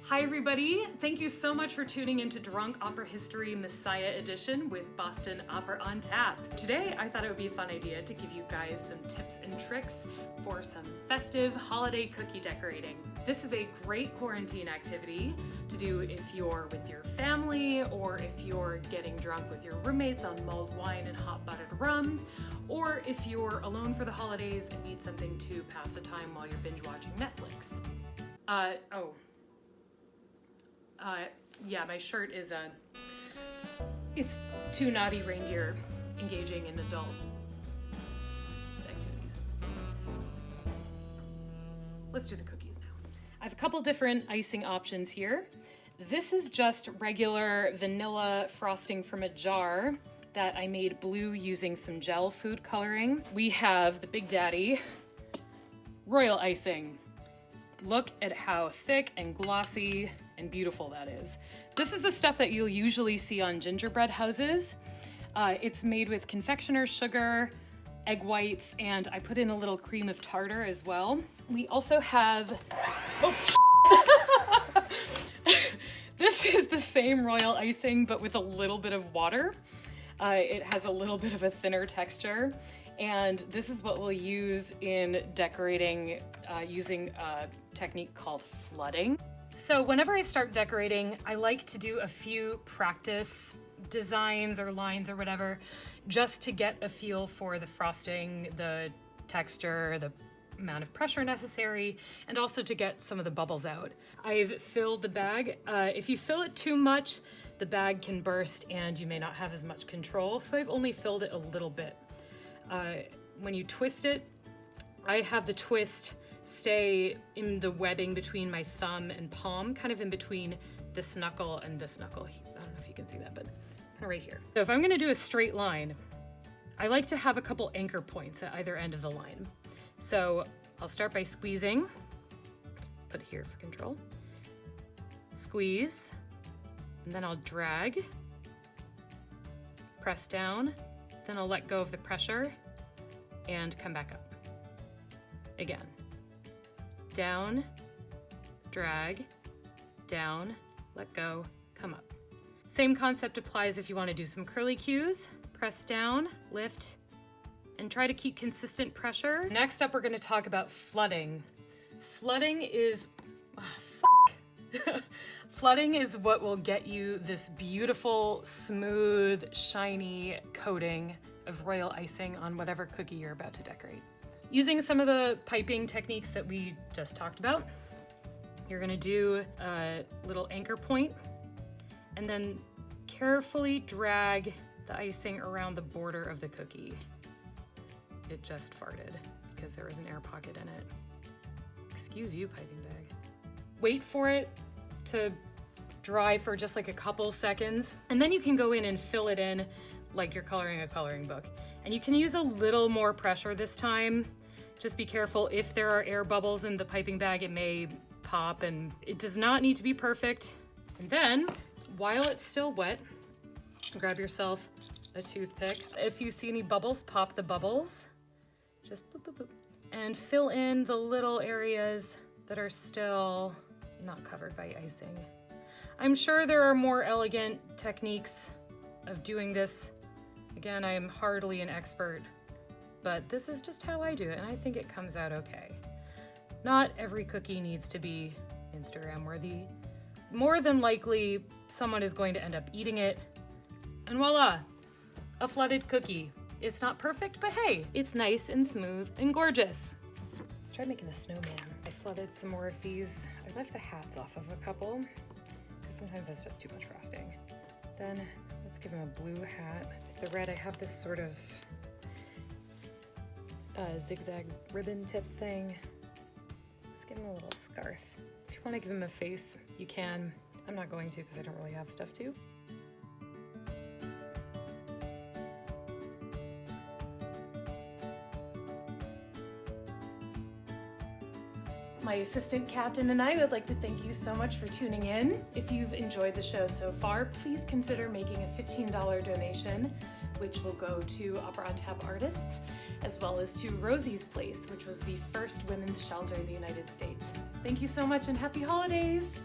Hi everybody, thank you so much for tuning into Drunk Opera History Messiah Edition with Boston Opera on Tap. Today I thought it would be a fun idea to give you guys some tips and tricks for some festive holiday cookie decorating. This is a great quarantine activity to do if you're with your family, or if you're getting drunk with your roommates on mulled wine and hot buttered rum, or if you're alone for the holidays and need something to pass the time while you're binge watching Netflix. Yeah, my shirt is it's two naughty reindeer engaging in adult activities. Let's do the cookies now. I have a couple different icing options here. This is just regular vanilla frosting from a jar that I made blue using some gel food coloring. We have the Big Daddy royal icing. Look at how thick and glossy and beautiful that is. This is the stuff that you'll usually see on gingerbread houses. It's made with confectioner's sugar, egg whites, and I put in a little cream of tartar as well. We also have, this is the same royal icing, but with a little bit of water. It has a little bit of a thinner texture. And this is what we'll use in decorating using a technique called flooding. So whenever I start decorating, I like to do a few practice designs or lines or whatever, just to get a feel for the frosting, the texture, the amount of pressure necessary, and also to get some of the bubbles out. I've filled the bag. If you fill it too much, the bag can burst and you may not have as much control, so I've only filled it a little bit. When you twist it, I have the twist stay in the webbing between my thumb and palm, kind of in between this knuckle and this knuckle. I don't know if you can see that, but kind of right here. So if I'm gonna do a straight line, I like to have a couple anchor points at either end of the line. So I'll start by squeezing, put it here for control, squeeze, and then I'll drag, press down, then I'll let go of the pressure and come back up. Again, down, drag, down, let go, come up. Same concept applies if you want to do some curly cues. Press down, lift, and try to keep consistent pressure. Next up, we're going to talk about flooding. Flooding is, flooding is what will get you this beautiful, smooth, shiny coating of royal icing on whatever cookie you're about to decorate. Using some of the piping techniques that we just talked about, you're gonna do a little anchor point and then carefully drag the icing around the border of the cookie. It just farted because there was an air pocket in it. Excuse you, piping bag. Wait for it to dry for just like a couple seconds, and then you can go in and fill it in like you're coloring a coloring book. And you can use a little more pressure this time. Just be careful, if there are air bubbles in the piping bag, it may pop, and it does not need to be perfect. And then, while it's still wet, grab yourself a toothpick. If you see any bubbles, pop the bubbles. Just boop, boop, boop. And fill in the little areas that are still not covered by icing. I'm sure there are more elegant techniques of doing this. Again, I am hardly an expert, but this is just how I do it, and I think it comes out okay. Not every cookie needs to be Instagram worthy. More than likely, someone is going to end up eating it, and voila, a flooded cookie. It's not perfect, but hey, it's nice and smooth and gorgeous. Let's try making a snowman. I flooded some more of these. I left the hats off of a couple, because sometimes that's just too much frosting. Then let's give him a blue hat. The red, I have this sort of zigzag ribbon tip thing. Let's give him a little scarf. If you want to give him a face, you can. I'm not going to because I don't really have stuff to. My assistant captain and I would like to thank you so much for tuning in. If you've enjoyed the show so far, please consider making a $15 donation, which will go to Opera on Tap artists, as well as to Rosie's Place, which was the first women's shelter in the United States. Thank you so much and happy holidays!